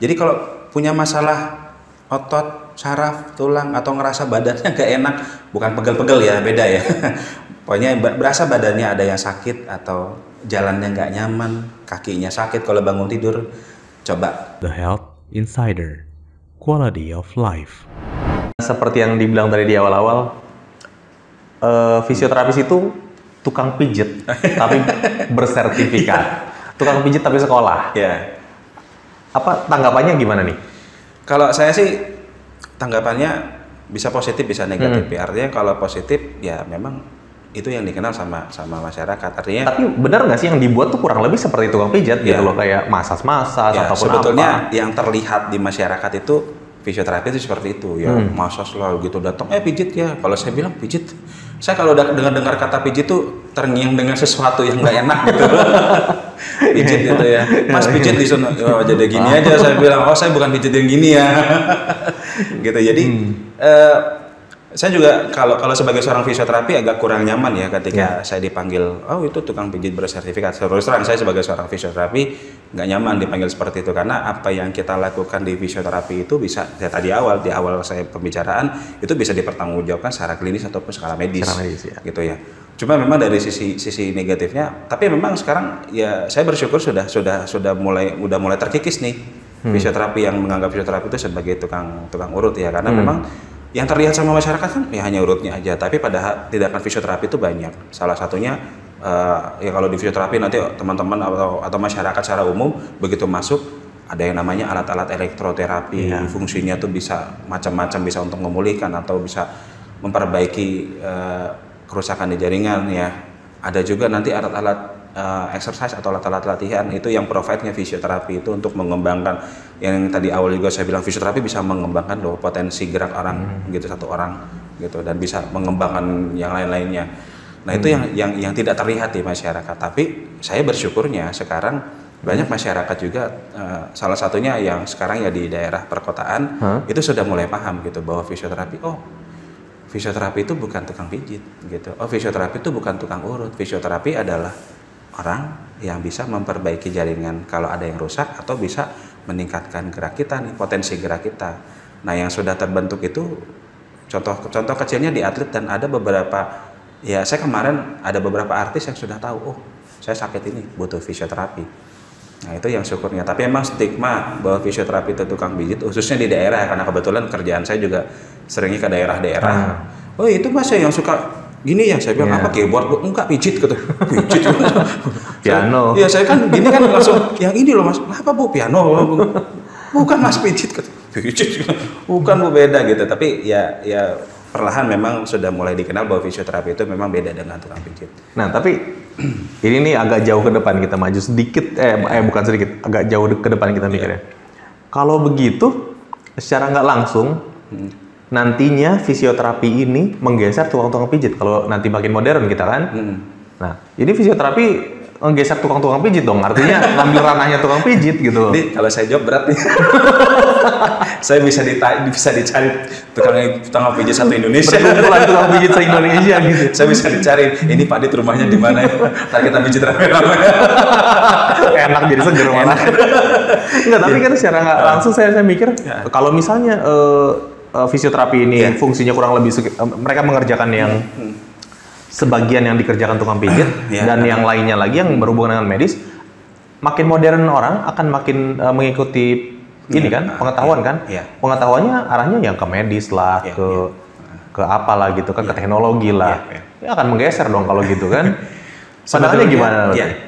Jadi kalau punya masalah otot, saraf, tulang atau ngerasa badannya gak enak, bukan pegel-pegel ya, beda ya. Pokoknya berasa badannya ada yang sakit atau jalannya nggak nyaman, kakinya sakit kalau bangun tidur, coba The Health Insider, Quality of Life. Seperti yang dibilang tadi di awal-awal, fisioterapis itu tukang pijet tapi bersertifikat, tukang pijet tapi sekolah. ya. Apa tanggapannya gimana nih? Kalau saya sih tanggapannya bisa positif bisa negatif ya. Artinya kalau positif ya memang itu yang dikenal sama masyarakat. Artinya Tapi benar nggak sih yang dibuat tuh kurang lebih seperti tukang pijat gitu loh, kayak masas-masas ya, ataupun sebetulnya apa? yang terlihat di masyarakat itu fisioterapi itu seperti itu ya, masas lah gitu datang pijit ya. Kalau saya bilang pijit, saya kalau udah dengar kata pijit tuh terngiang dengan sesuatu yang nggak enak gitu. Pijit gitu ya, Mas pijit di sana, oh, jadi gini aja saya bilang, oh saya bukan pijit yang gini ya. Gitu. Jadi saya juga kalau sebagai seorang fisioterapi agak kurang nyaman ya ketika saya dipanggil, oh itu tukang pijit bersertifikat. Terus terang saya sebagai seorang fisioterapi nggak nyaman dipanggil seperti itu, karena apa yang kita lakukan di fisioterapi itu bisa, ya tadi di awal saya pembicaraan, itu bisa dipertanggungjawabkan secara klinis ataupun skala medis, ya. gitu ya. Cuma memang dari sisi negatifnya, tapi memang sekarang ya saya bersyukur sudah mulai terkikis nih fisioterapi yang menganggap fisioterapi itu sebagai tukang urut ya, karena memang yang terlihat sama masyarakat kan ya hanya urutnya aja, tapi padahal tindakan fisioterapi itu banyak. Salah satunya ya kalau di fisioterapi nanti teman-teman atau masyarakat secara umum begitu masuk ada yang namanya alat-alat elektroterapi, fungsinya tuh bisa macam-macam, bisa untuk memulihkan atau bisa memperbaiki kerusakan di jaringan ya. Ada juga nanti alat-alat exercise atau alat-alat latihan itu yang provide-nya fisioterapi itu untuk mengembangkan, yang tadi awal juga saya bilang fisioterapi bisa mengembangkan loh potensi gerak orang gitu, satu orang gitu, dan bisa mengembangkan yang lain-lainnya. Nah itu yang tidak terlihat di masyarakat, tapi saya bersyukurnya sekarang banyak masyarakat juga, salah satunya yang sekarang ya di daerah perkotaan itu sudah mulai paham gitu bahwa fisioterapi, fisioterapi itu bukan tukang pijit gitu. Oh, fisioterapi itu bukan tukang urut. Fisioterapi adalah orang yang bisa memperbaiki jaringan kalau ada yang rusak, atau bisa meningkatkan gerak kita nih, potensi gerak kita. Nah, yang sudah terbentuk itu contoh kecilnya di atlet, dan ada beberapa ya, saya kemarin ada beberapa artis yang sudah tahu, oh, saya sakit ini butuh fisioterapi. Nah, itu yang syukurnya. Tapi emang stigma bahwa fisioterapi itu tukang pijit, khususnya di daerah, karena kebetulan kerjaan saya juga seringnya ke daerah-daerah. Oh, itu Mas yang suka gini ya, saya bilang apa keyboard, enggak pijit gitu. Pijit. Piano. Iya, saya kan gini kan langsung yang ini loh Mas. Apa Bu, piano? Bukan Mas, pijit gitu. Pijit. Bukan Bu, beda gitu. Tapi ya perlahan memang sudah mulai dikenal bahwa fisioterapi itu memang beda dengan tukang pijit. Nah, tapi ini nih agak jauh ke depan kita maju sedikit, bukan sedikit, agak jauh ke depan kita mikirnya. Kalau begitu, secara nggak langsung, nantinya fisioterapi ini menggeser tukang-tukang pijit. Kalau nanti makin modern kita kan, nah ini fisioterapi menggeser tukang-tukang pijit dong. Artinya ngambil ranahnya tukang pijit gitu. Jadi kalau saya jawab berat nih. Saya bisa dicari tukang pijit satu Indonesia. Perkumpulan tukang pijit se-Indonesia gitu. Saya bisa dicari, ini Pak Dit rumahnya di mana ya? Ntar kita pijit rame-rame. Enak, jadi seger malah. Enggak, tapi kan secara nggak langsung saya mikir, kalau misalnya fisioterapi ini fungsinya kurang lebih mereka mengerjakan yang sebagian yang dikerjakan tukang pijit dan yang lainnya lagi yang berhubungan dengan medis, makin modern orang akan makin mengikuti ini kan, pengetahuan kan, pengetahuannya arahnya yang ke medis lah, ke apalah gitu kan, ke teknologi lah, ya akan menggeser dong kalau gitu kan. Sebetulnya gimana?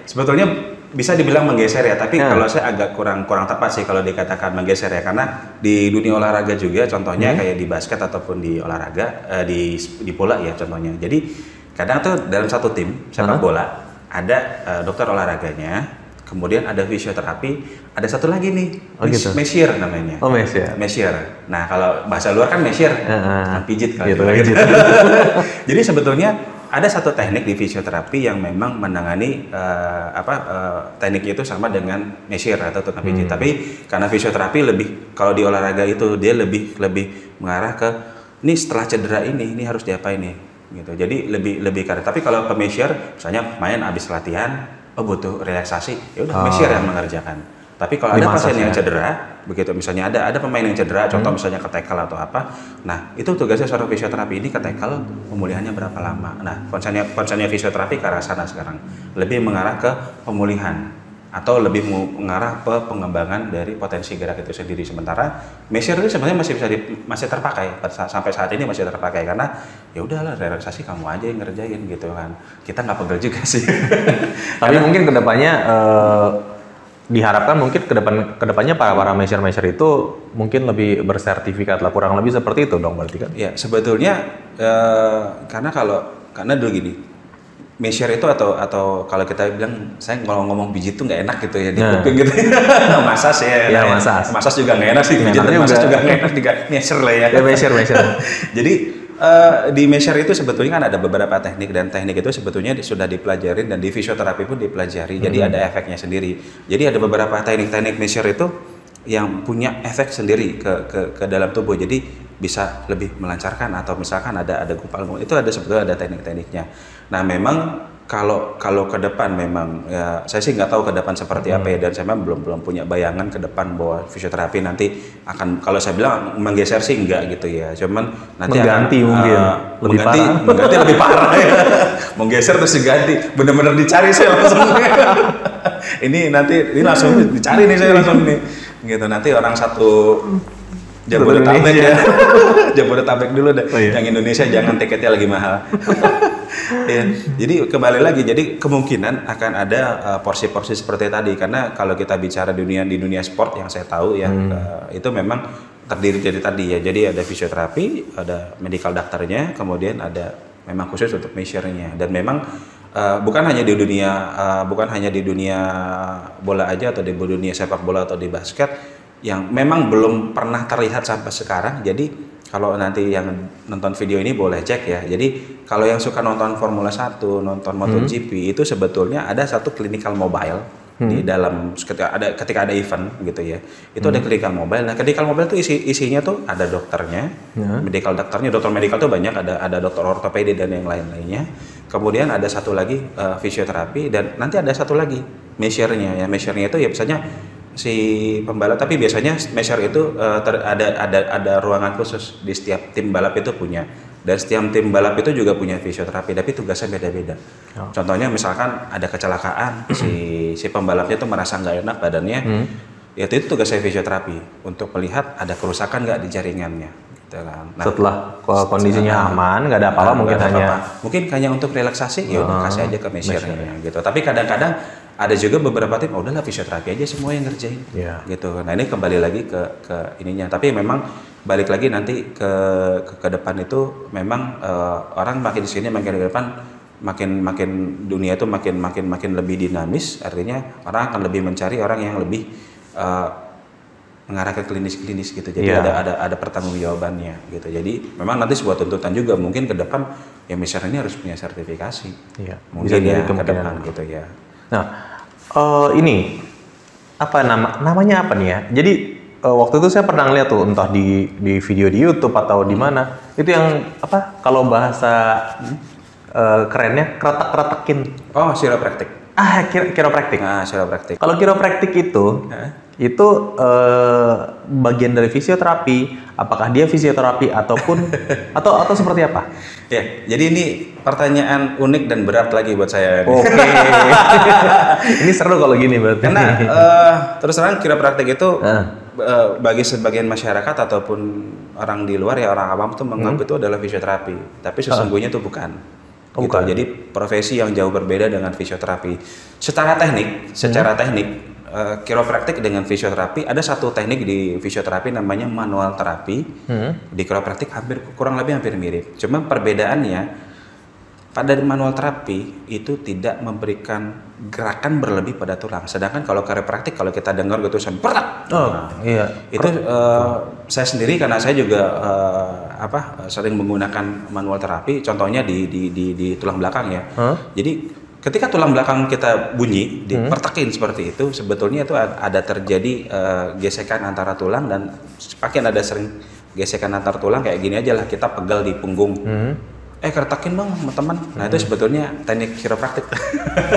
Sebetulnya bisa dibilang menggeser ya, tapi kalau saya agak kurang tepat sih kalau dikatakan menggeser ya, karena di dunia olahraga juga contohnya kayak di basket ataupun di olahraga di bola ya contohnya. Jadi kadang tuh dalam satu tim sepak bola ada dokter olahraganya, kemudian ada fisioterapi, ada satu lagi nih mesir namanya. Oh, mesir. Nah, kalau bahasa luar kan mesir, pijit kalau gitu. Jadi sebetulnya ada satu teknik di fisioterapi yang memang menangani teknik itu sama dengan mesir atau tukang pijit. Tapi karena fisioterapi lebih, kalau di olahraga itu dia lebih mengarah ke ini setelah cedera ini harus diapain nih gitu. Jadi lebih karena. Tapi kalau ke mesir, misalnya main abis latihan, butuh relaksasi, ya udah mesir yang mengerjakan. Tapi kalau ada pasien yang cedera, begitu misalnya ada pemain yang cedera, contoh misalnya ke tackle atau apa, nah itu tugasnya seorang fisioterapi ini ke tackle pemulihannya berapa lama. Nah konsennya fisioterapi ke arah sana sekarang, lebih mengarah ke pemulihan atau lebih mengarah ke pengembangan dari potensi gerak itu sendiri. Sementara measure itu sebenarnya masih terpakai sampai saat ini, masih terpakai karena ya udahlah relaksasi kamu aja yang ngerjain gitu kan, kita nggak pegel juga sih. Tapi mungkin kedepannya diharapkan mungkin kedepannya para measure itu mungkin lebih bersertifikat lah, kurang lebih seperti itu dong berarti kan? Ya sebetulnya karena dulu gini, measure itu atau kalau kita bilang saya ngomong biji itu nggak enak gitu ya di kuping gitu. Masas ya, masas juga nggak enak sih, pijit masas juga nggak enak juga, measure lah ya. Ya measure. Jadi di measure itu sebetulnya kan ada beberapa teknik, dan teknik itu sebetulnya sudah dipelajarin dan di fisioterapi pun dipelajari. Jadi ada efeknya sendiri. Jadi ada beberapa teknik measure itu yang punya efek sendiri ke dalam tubuh. Jadi bisa lebih melancarkan, atau misalkan ada gumpal itu sebetulnya ada teknik-tekniknya. Nah memang kalau ke depan memang ya saya sih nggak tahu ke depan seperti apa ya, dan saya memang belum punya bayangan ke depan bahwa fisioterapi nanti akan, kalau saya bilang menggeser sih enggak gitu ya, cuman nanti mengganti akan, mungkin mengganti lebih parah ya. Menggeser terus diganti, benar-benar dicari saya langsung. ini langsung dicari nih saya langsung nih gitu, nanti orang satu Jabodetabek ya. Jabodetabek dulu deh. Yang Indonesia jangan, tiketnya lagi mahal. Ya, jadi kembali lagi, jadi kemungkinan akan ada porsi-porsi seperti tadi, karena kalau kita bicara di dunia sport yang saya tahu ya, itu memang terdiri dari tadi ya. Jadi ada fisioterapi, ada medical dokternya, kemudian ada memang khusus untuk measure-nya, dan memang bukan hanya di dunia bola aja, atau di dunia sepak bola atau di basket yang memang belum pernah terlihat sampai sekarang. Jadi kalau nanti yang nonton video ini boleh cek ya. Jadi kalau yang suka nonton Formula 1, nonton MotoGP, itu sebetulnya ada satu clinical mobile di dalam ketika ada event gitu ya. Itu ada clinical mobile. Nah, clinical mobile itu isinya tuh ada dokternya, medical dokternya, dokter medical tuh banyak, ada dokter ortopedi dan yang lain-lainnya. Kemudian ada satu lagi fisioterapi, dan nanti ada satu lagi measure-nya ya. Measure-nya itu ya biasanya si pembalap, tapi biasanya measure itu ada ruangan khusus di setiap tim balap itu punya, dan setiap tim balap itu juga punya fisioterapi, tapi tugasnya beda-beda. Contohnya misalkan ada kecelakaan, si pembalapnya tuh merasa nggak enak badannya, ya itu tugasnya fisioterapi untuk melihat ada kerusakan nggak di jaringannya. Gitu kan. Nah, setelah kondisinya aman, nggak ada apa-apa, mungkin hanya untuk relaksasi, ya udah kasih aja ke measure-nya gitu. Tapi kadang-kadang ada juga beberapa tim, udahlah fisioterapi aja semua yang ngerjain, gitu. Nah ini kembali lagi ke ininya. Tapi memang balik lagi nanti ke depan itu memang orang makin di sini, makin ke depan, makin dunia itu makin lebih dinamis. Artinya orang akan lebih mencari orang yang lebih mengarah ke klinis gitu. Jadi ada pertanggungjawabannya gitu. Jadi memang nanti sebuah tuntutan juga mungkin ke depan ya, misalnya ini harus punya sertifikasi. Mungkin ya ke depan gitu ya. Nah, ini apa namanya apa nih ya? Jadi waktu itu saya pernah lihat tuh, entah di video di YouTube atau di mana, itu yang apa? Kalau bahasa kerennya kretek-kretekin. Oh, chiropractic. Chiropractic. Nah, chiropractic. Kalau chiropractic itu bagian dari fisioterapi. Apakah dia fisioterapi ataupun atau seperti apa? Ya, jadi ini pertanyaan unik dan berat lagi buat saya. Oke. Ini seru kalau gini berarti. Karena terus terang chiropractic itu bagi sebagian masyarakat ataupun orang di luar ya, orang awam tuh menganggap itu adalah fisioterapi, tapi sesungguhnya itu bukan. Bukan. Jadi profesi yang jauh berbeda dengan fisioterapi. Secara teknik, chiropractic dengan fisioterapi, ada satu teknik di fisioterapi namanya manual terapi. Di chiropractic kurang lebih hampir mirip. Cuma perbedaannya, pada manual terapi itu tidak memberikan gerakan berlebih pada tulang. Sedangkan kalau chiropractic, kalau kita dengar gitu sampai itu saya sendiri, karena saya juga sering menggunakan manual terapi. Contohnya di tulang belakang ya. Jadi ketika tulang belakang kita bunyi, dipertekin seperti itu, sebetulnya itu ada terjadi gesekan antara tulang, dan semakin ada sering gesekan antar tulang kayak gini aja lah, kita pegal di punggung. keretakin dong sama teman. Nah itu sebetulnya teknik chiropraktik.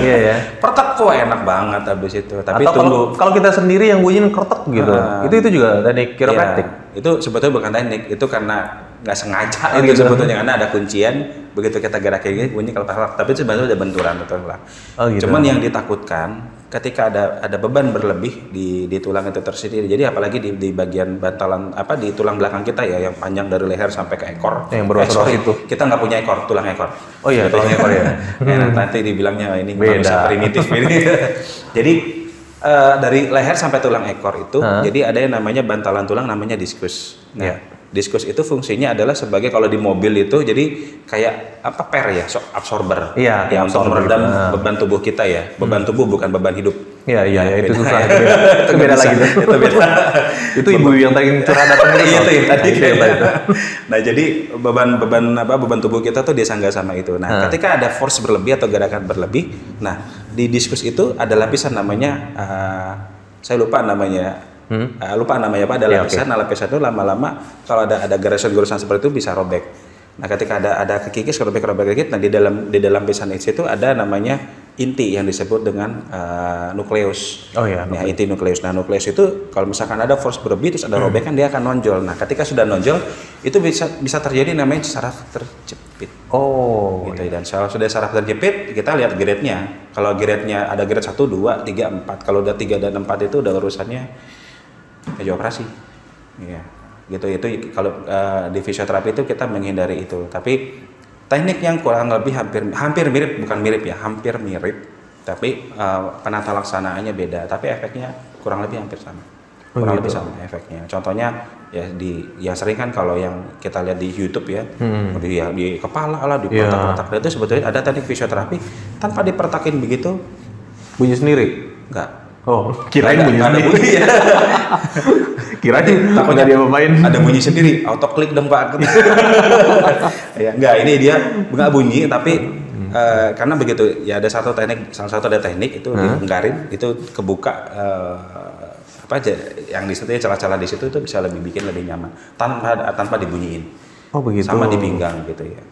Iya ya. Pertek kok enak banget abis itu. Tapi atau kalau kita sendiri yang bunyiin kertek gitu, itu juga teknik chiropraktik. Ya, itu sebetulnya bukan teknik, itu karena nggak sengaja itu gitu. Sebetulnya karena ada kuncian, begitu kita gerak kayak gini bunyi kalau tapi sebenarnya udah benturan betul lah. Gitu. Cuman yang ditakutkan ketika ada beban berlebih di tulang itu tersendiri. Jadi apalagi di bagian bantalan di tulang belakang kita ya yang panjang dari leher sampai ke ekor. Yang berwas-was itu. Kita nggak punya ekor, tulang ekor. Oh iya, tulang ekor ya. Nanti dibilangnya ini manusia primitif ini. Jadi dari leher sampai tulang ekor itu, jadi ada yang namanya bantalan tulang namanya diskus. Nah, diskus itu fungsinya adalah sebagai kalau di mobil itu jadi kayak per ya, absorber. Iya, yang untuk meredam beban tubuh kita ya. Beban tubuh bukan beban hidup. Iya, itu susah. Itu beda lagi tuh. Itu beda. Itu ibu yang tadi curhat datang itu. Iya, itu tadi itu. Nah, jadi beban tubuh kita tuh disangga sama itu. Nah, ketika ada force berlebih atau gerakan berlebih, nah di diskus itu ada lapisan namanya saya lupa namanya. Lupa namanya Pak, ada lapisan. Nah, lapisan itu lama-lama kalau ada gerakan seperti itu bisa robek. Nah, ketika ada kekikis robek dikit, nah di dalam lapisan itu ada namanya inti yang disebut dengan nukleus. Oh iya. Nah, inti nukleus. Nah, nukleus itu kalau misalkan ada force berlebih terus ada robekan dia akan nonjol. Nah, ketika sudah nonjol itu bisa terjadi namanya saraf terjepit. Oh. Gitu. Dan kalau sudah saraf terjepit, kita lihat grade-nya. Kalau grade-nya ada grade 1, 2, 3, 4. Kalau udah 3 dan 4 itu udah urusannya meja operasi, ya, gitu. Itu kalau di fisioterapi itu kita menghindari itu. Tapi teknik yang kurang lebih hampir mirip, bukan mirip ya, hampir mirip. Tapi penata laksanaannya beda. Tapi efeknya kurang lebih hampir sama. Kurang lebih sama efeknya. Contohnya ya yang sering kan kalau yang kita lihat di YouTube ya, di kepala lah, di pertak-pertak itu sebetulnya ada teknik fisioterapi tanpa dipertakin begitu, bunyi sendiri? Enggak. Oh, kirain bunyi sendiri. Kirain takutnya dia main. Ada bunyi sendiri, auto klik dong Pak. Ya, enggak, ini dia enggak bunyi tapi karena begitu ya ada salah satu ada teknik itu dilengkarin, itu kebuka apa aja yang di situ ya celah-celah di situ itu bisa bikin lebih nyaman tanpa dibunyiin. Oh begitu. Sama di pinggang gitu ya.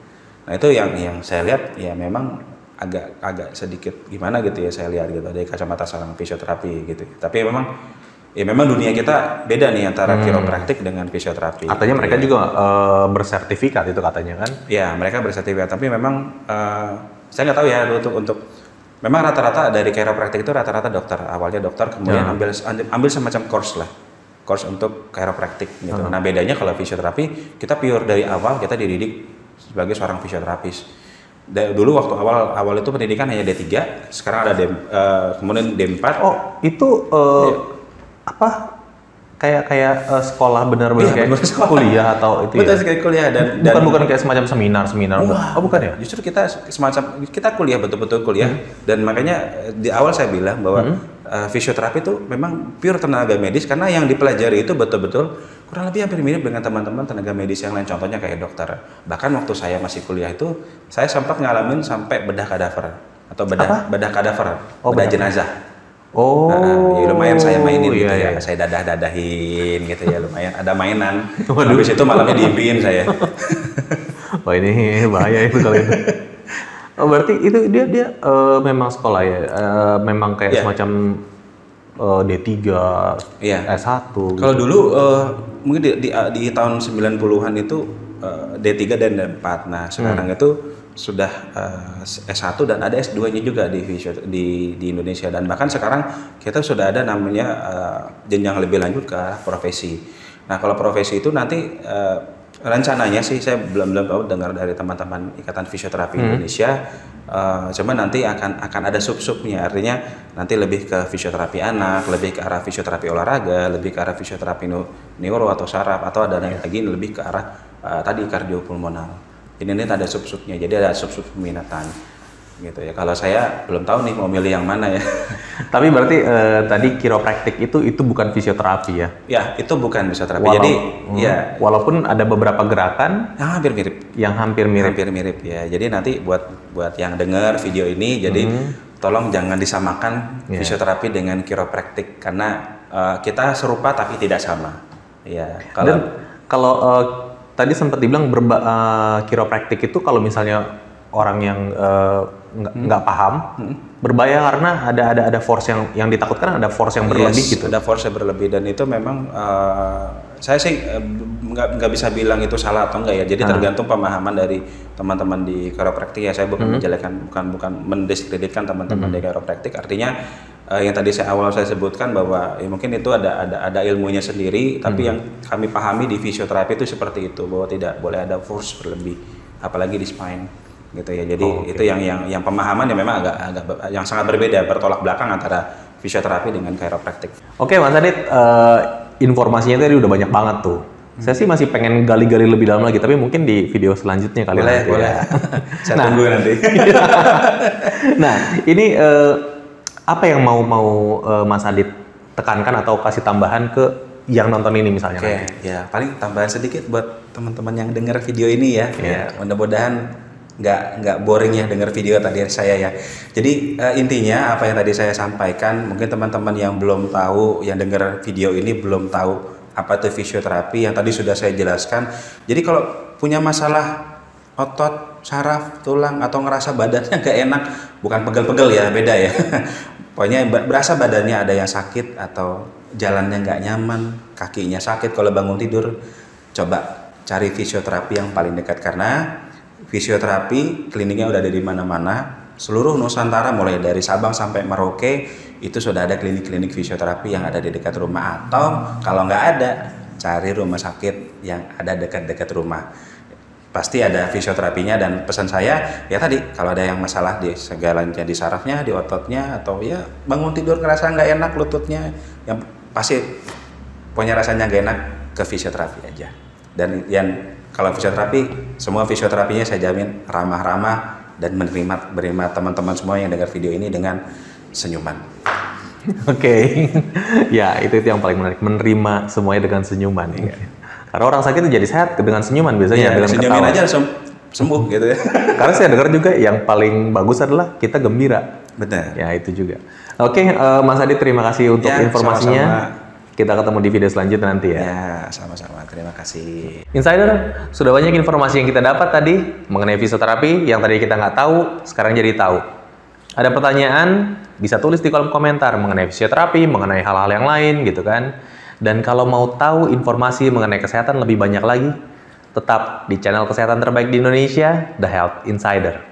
Nah, itu yang saya lihat ya memang agak sedikit gimana gitu ya saya lihat gitu dari kacamata seorang fisioterapi gitu. Tapi memang dunia kita beda nih antara chiropraktik dengan fisioterapi. Artinya mereka juga bersertifikat itu katanya kan? Ya, mereka bersertifikat, tapi memang saya nggak tahu ya untuk memang rata-rata dari chiropraktik itu rata-rata dokter. Awalnya dokter, kemudian ambil semacam course untuk chiropraktik gitu. Nah, bedanya kalau fisioterapi kita pure dari awal kita dididik sebagai seorang fisioterapis. Dulu waktu awal itu pendidikan hanya D3, sekarang ada kemudian D4. Oh, itu apa? Kayak sekolah benar-benar kayak kuliah atau itu betul, ya? Kayak kuliah dan bukan kayak semacam seminar. Wah, oh, bukan ya? Justru kita kuliah betul-betul kuliah dan makanya di awal saya bilang bahwa fisioterapi itu memang pure tenaga medis karena yang dipelajari itu betul-betul kurang lebih hampir mirip dengan teman-teman tenaga medis yang lain, contohnya kayak dokter. Bahkan waktu saya masih kuliah itu saya sempat ngalamin sampai bedah kadaver atau bedah kadaver, bedah jenazah. Oh, ya lumayan saya mainin gitu ya. iya. Saya dadah-dadahin gitu ya, lumayan ada mainan. Habis itu malamnya diimpiin saya. Wah, ini bahaya itu kalau itu. Oh, berarti itu dia memang sekolah ya, memang kayak semacam D3, S1. Kalau dulu mungkin di tahun 90-an itu D3 dan D4. Nah, sekarang itu sudah S1 dan ada S2-nya juga di Indonesia, dan bahkan sekarang kita sudah ada namanya jenjang lebih lanjut ke arah profesi. Nah, kalau profesi itu nanti rencananya sih saya belum tahu, dengar dari teman-teman Ikatan Fisioterapi Indonesia, cuman nanti akan ada sub-subnya, artinya nanti lebih ke fisioterapi anak, lebih ke arah fisioterapi olahraga, lebih ke arah fisioterapi neuro atau saraf, atau ada lagi lebih ke arah tadi kardiopulmonal. Ini ada sub-subnya, jadi ada sub-sub peminatan gitu ya. Kalau saya belum tahu nih mau milih yang mana ya. Tapi berarti tadi chiropraktik itu bukan fisioterapi ya? Ya, itu bukan fisioterapi. Walaupun ada beberapa gerakan yang hampir mirip ya. Jadi nanti buat yang dengar video ini, jadi tolong jangan disamakan fisioterapi dengan chiropraktik karena kita serupa tapi tidak sama. Ya, kalau tadi sempat dibilang chiropractic itu kalau misalnya orang yang nggak paham berbahaya karena ada force yang ditakutkan, ada force yang berlebih gitu. Ada force yang berlebih, dan itu memang saya sih nggak bisa bilang itu salah atau enggak ya. Jadi tergantung pemahaman dari teman-teman di chiropractic ya. Saya bukan menjelekkan, bukan mendiskreditkan teman-teman di chiropractic. Artinya yang tadi saya sebutkan bahwa ya mungkin itu ada ilmunya sendiri, tapi yang kami pahami di fisioterapi itu seperti itu, bahwa tidak boleh ada force berlebih, apalagi di spine gitu ya. Jadi itu yang pemahaman yang memang agak yang sangat berbeda, bertolak belakang antara fisioterapi dengan chiropractic. Oke, Mas Adit, informasinya tadi udah banyak banget tuh. Saya sih masih pengen gali-gali lebih dalam lagi, tapi mungkin di video selanjutnya kali nanti. Boleh. Ya. Saya tunggu nanti. Nah, ini apa yang mau Mas Adit tekankan atau kasih tambahan ke yang nonton ini misalnya? Oke, ya paling tambahan sedikit buat teman-teman yang dengar video ini ya. Ya, mudah-mudahan nggak boring ya dengar video tadi saya ya. Jadi intinya apa yang tadi saya sampaikan, mungkin teman-teman yang belum tahu, yang dengar video ini belum tahu apa itu fisioterapi yang tadi sudah saya jelaskan. Jadi kalau punya masalah otot, saraf, tulang, atau ngerasa badannya nggak enak, bukan pegel-pegel ya, beda ya. Pokoknya berasa badannya ada yang sakit atau jalannya nggak nyaman, kakinya sakit kalau bangun tidur, coba cari fisioterapi yang paling dekat, karena fisioterapi kliniknya udah ada di mana-mana, seluruh Nusantara mulai dari Sabang sampai Merauke itu sudah ada klinik-klinik fisioterapi yang ada di dekat rumah, atau kalau nggak ada, cari rumah sakit yang ada dekat-dekat rumah. Pasti ada fisioterapinya, dan pesan saya ya tadi, kalau ada yang masalah di segalanya, di sarafnya, di ototnya, atau ya bangun tidur ngerasa nggak enak lututnya, yang pasti punya rasanya nggak enak, ke fisioterapi aja. Dan yang kalau fisioterapi, semua fisioterapinya saya jamin ramah-ramah dan menerima teman-teman semua yang dengar video ini dengan senyuman. Oke. Ya, itu yang paling menarik, menerima semuanya dengan senyuman ya. Karena orang sakit itu jadi sehat dengan senyuman biasanya, dengan senyumin ketawa. aja langsung sembuh gitu ya. Karena saya dengar juga yang paling bagus adalah kita gembira. Benar. Ya, itu juga. Oke, Mas Adit, terima kasih untuk informasinya. Sama-sama. Kita ketemu di video selanjutnya nanti ya. Ya, sama-sama. Terima kasih. Insider, sudah banyak informasi yang kita dapat tadi mengenai fisioterapi yang tadi kita nggak tahu, sekarang jadi tahu. Ada pertanyaan, bisa tulis di kolom komentar mengenai fisioterapi, mengenai hal-hal yang lain gitu kan. Dan kalau mau tahu informasi mengenai kesehatan lebih banyak lagi, tetap di channel kesehatan terbaik di Indonesia, The Health Insider.